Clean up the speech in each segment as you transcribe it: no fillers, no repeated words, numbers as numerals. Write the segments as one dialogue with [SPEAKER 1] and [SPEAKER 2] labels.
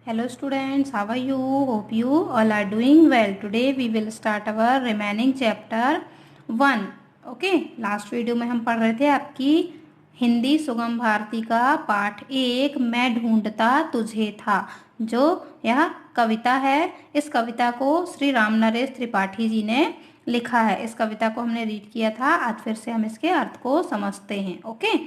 [SPEAKER 1] Hello students, how are you? Hope you all are doing well. Today we will start our remaining chapter 1. Okay, last video में हम पढ़ रहे थे आपकी हिंदी सुगम भारती का पाठ 1 मैं ढूंढता तुझे था। जो यह कविता है, इस कविता को श्री राम नरेश त्रिपाठी जी ने लिखा है। इस कविता को हमने रीड किया था, आज फिर से हम इसके अर्थ को समझते हैं। ओके,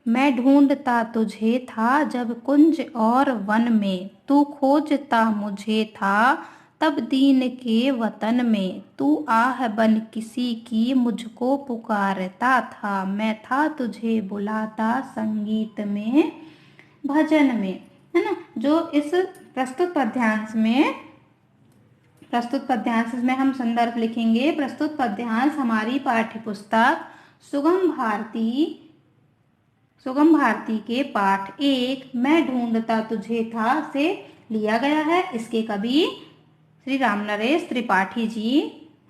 [SPEAKER 1] मैं ढूंढता तुझे था जब कुंज और वन में, तू खोजता मुझे था तब दीन के वतन में, तू आह बन किसी की मुझको पुकारता था, मैं था तुझे बुलाता संगीत में भजन में। है ना, जो इस प्रस्तुत पद्यांश में हम संदर्भ लिखेंगे। प्रस्तुत पद्यांश हमारी पाठ्य पुस्तक सुगम भारती के पाठ 1 मैं ढूंढता तुझे था से लिया गया है। इसके कवि श्री राम नरेश त्रिपाठी जी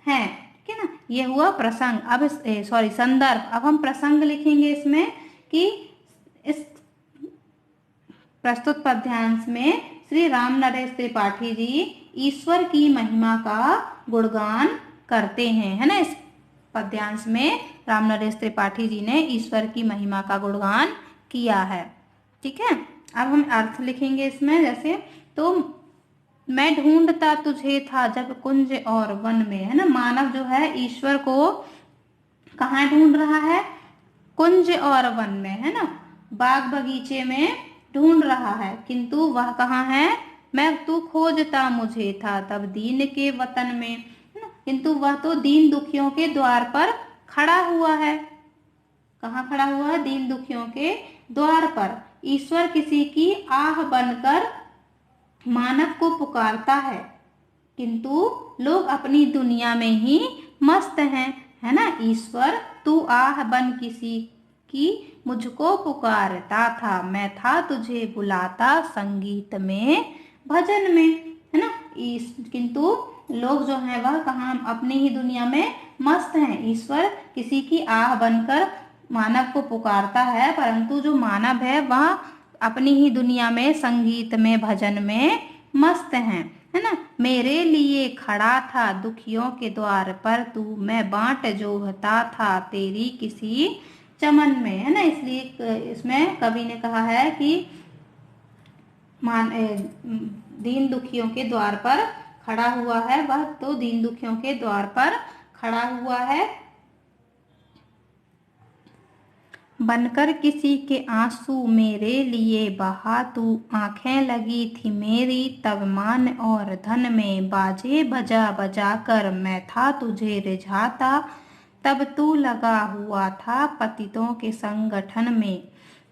[SPEAKER 1] हैं। ठीक है ना, ये हुआ प्रसंग। अब संदर्भ। अब हम प्रसंग लिखेंगे इसमें कि इस प्रस्तुत पद्यांश में श्री राम नरेश त्रिपाठी जी ईश्वर की महिमा का गुणगान करते हैं। है ना, इस पद्यांश में राम नरेश त्रिपाठी जी ने ईश्वर की महिमा का गुणगान किया है। ठीक है, अब हम अर्थ लिखेंगे इसमें। जैसे तो मैं ढूंढता तुझे था जब कुंज और वन में। है ना, मानव जो है ईश्वर को कहाँ ढूंढ रहा है? कुंज और वन में। है ना, बाग बगीचे में ढूंढ रहा है, किंतु वह कहाँ है? तू खोजता मुझे था तब दीन के वतन में। है ना, किंतु वह तो दीन दुखियों के द्वार पर खड़ा हुआ है। कहाँ खड़ा हुआ है? दीन दुखियों के द्वार पर। ईश्वर किसी की आह बनकर मानव को पुकारता है, किंतु लोग अपनी दुनिया में ही मस्त हैं। है ना, ईश्वर तू आह बन किसी की मुझको पुकारता था, मैं था तुझे बुलाता संगीत में भजन में। है ना, किंतु लोग जो हैं वह कहाँ? अपनी ही दुनिया में मस्त हैं। ईश्वर किसी की आह बनकर मानव को पुकारता है, परंतु जो मानव है वह अपनी ही दुनिया में संगीत में भजन में मस्त हैं। है ना, मेरे लिए खड़ा था दुखियों के द्वार पर तू, मैं बांट जोहता था तेरी किसी चमन में। है ना, इसलिए इसमें कवि ने कहा है कि दीन दुखियों के द्वार पर खड़ा हुआ है। वह तो दीन दुखियों के द्वार पर खड़ा हुआ है, बनकर किसी के आंसू मेरे लिए बहा तू, आंखें लगी थी मेरी तब मान और धन में, बाजे बजा बजा कर मैं था तुझे रिझाता तब तू लगा हुआ था पतितों के संगठन में।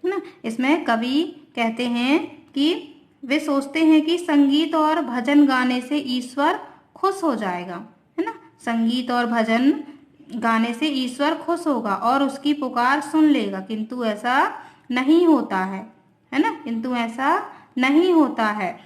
[SPEAKER 1] है ना, इसमें कवि कहते हैं कि वे सोचते हैं कि संगीत और भजन गाने से ईश्वर खुश हो जाएगा। है ना, संगीत और भजन गाने से ईश्वर खुश होगा और उसकी पुकार सुन लेगा, किंतु ऐसा नहीं होता है। है ना, किंतु ऐसा नहीं होता है,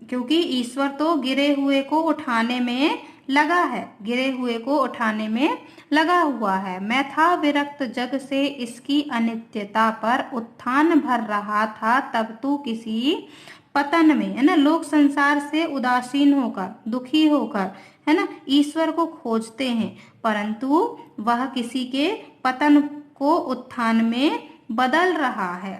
[SPEAKER 1] क्योंकि ईश्वर तो गिरे हुए को उठाने में लगा है, गिरे हुए को उठाने में लगा हुआ है। मैं था विरक्त जग से इसकी अनित्यता पर, उत्थान भर रहा था तब तू किसी पतन में। है ना, लोग संसार से उदासीन होकर, दुखी होकर, है ना, ईश्वर को खोजते हैं, परंतु वह किसी के पतन को उत्थान में बदल रहा है।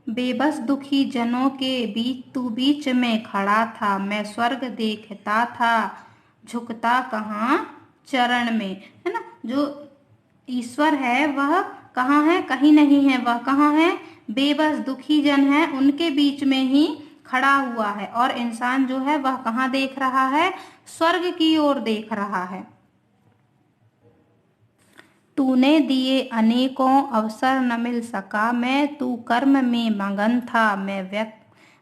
[SPEAKER 1] बेबस दुखी जनों के बीच तू बीच में खड़ा था, मैं स्वर्ग देखता था झुकता कहाँ चरण में। है ना, जो ईश्वर है वह कहाँ है? कहीं नहीं है। वह कहाँ है? बेबस दुखी जन है उनके बीच में ही खड़ा हुआ है, और इंसान जो है वह कहाँ देख रहा है? स्वर्ग की ओर देख रहा है। तूने दिए अनेकों अवसर न मिल सका मैं, तू कर्म में मगन था मैं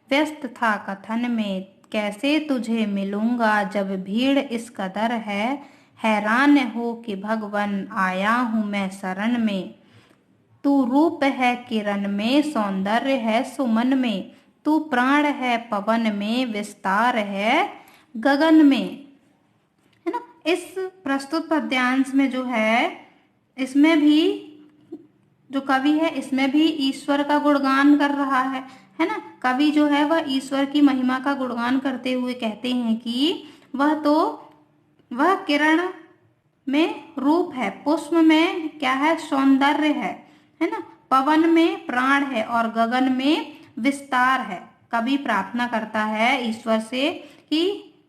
[SPEAKER 1] व्यस्त था कथन में, कैसे तुझे मिलूंगा जब भीड़ इस कदर है, हैरान हो कि भगवन आया हूँ मैं शरण में, तू रूप है किरण में सौंदर्य है सुमन में, तू प्राण है पवन में विस्तार है गगन में। है ना, इस प्रस्तुत पद्यांश में जो है इसमें भी जो कवि है इसमें भी ईश्वर का गुणगान कर रहा है ना। कवि जो है वह ईश्वर की महिमा का गुणगान करते हुए कहते हैं कि वह किरण में रूप है, पुष्प में क्या है, सौंदर्य है ना, पवन में प्राण है और गगन में विस्तार है। कवि प्रार्थना करता है ईश्वर से कि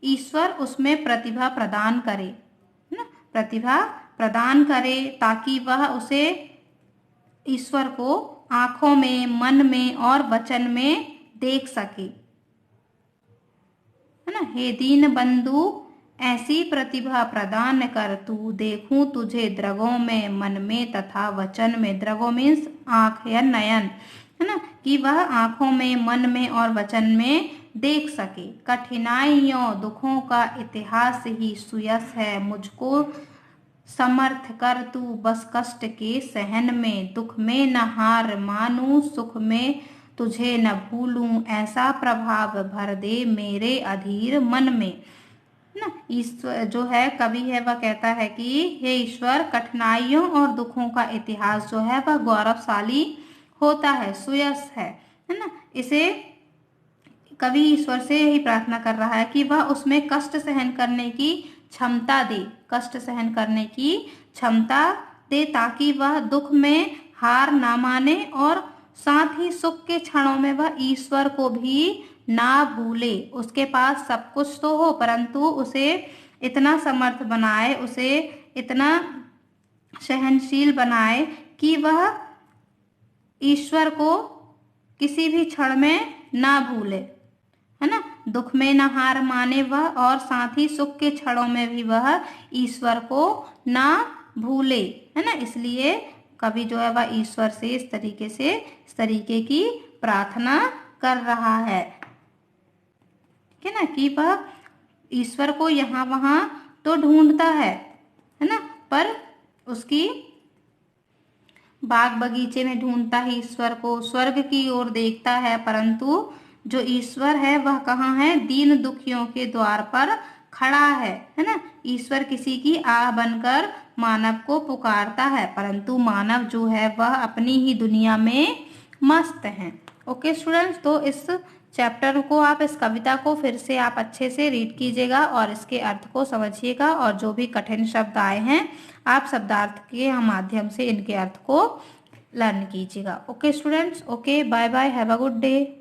[SPEAKER 1] ईश्वर उसमें प्रतिभा प्रदान करे, है ना, प्रतिभा प्रदान करे ताकि वह उसे, ईश्वर को आंखों में, मन में और वचन में देख सके, है ना। हे दीन बंधु ऐसी प्रतिभा प्रदान कर तू, देखूं तुझे द्रगों में, मन में तथा वचन में। द्रगों मीन्स आंख या नयन, है ना, कि वह आंखों में, मन में और वचन में देख सके। कठिनाइयों दुखों का इतिहास ही सुयस है, मुझको समर्थ कर तू बस कष्ट के सहन में। दुख में न हार मानूं, सुख में तुझे न भूलूं, ऐसा प्रभाव भर दे मेरे अधीर मन में, ना। ईश्वर जो है, कवि है, वह कहता है कि हे ईश्वर, कठिनाइयों और दुखों का इतिहास जो है वह गौरवशाली होता है, सुयस है ना। इसे कवि ईश्वर से यही प्रार्थना कर रहा है कि वह उसमें कष्ट सहन करने की क्षमता दे, कष्ट सहन करने की क्षमता दे ताकि वह दुख में हार ना माने और साथ ही सुख के क्षणों में वह ईश्वर को भी ना भूले। उसके पास सब कुछ तो हो परंतु उसे इतना समर्थ बनाए, उसे इतना सहनशील बनाए कि वह ईश्वर को किसी भी क्षण में ना भूले, है ना। दुख में न हार माने वह और साथ ही सुख के क्षणों में भी वह ईश्वर को ना भूले, है ना। इसलिए कवि जो है वह ईश्वर से इस तरीके की प्रार्थना कर रहा है ना, कि वह ईश्वर को यहाँ वहाँ तो ढूंढता है ना, पर उसकी बाग बगीचे में ढूंढता है ईश्वर को, स्वर्ग की ओर देखता है, परंतु जो ईश्वर है वह कहाँ है, दीन दुखियों के द्वार पर खड़ा है ना। ईश्वर किसी की आह बनकर मानव को पुकारता है, परंतु मानव जो है वह अपनी ही दुनिया में मस्त है। ओके स्टूडेंट्स, तो इस चैप्टर को आप, इस कविता को फिर से आप अच्छे से रीड कीजिएगा और इसके अर्थ को समझिएगा, और जो भी कठिन शब्द आए हैं आप शब्दार्थ के माध्यम से इनके अर्थ को लर्न कीजिएगा। Okay students, okay, bye bye, have a good day.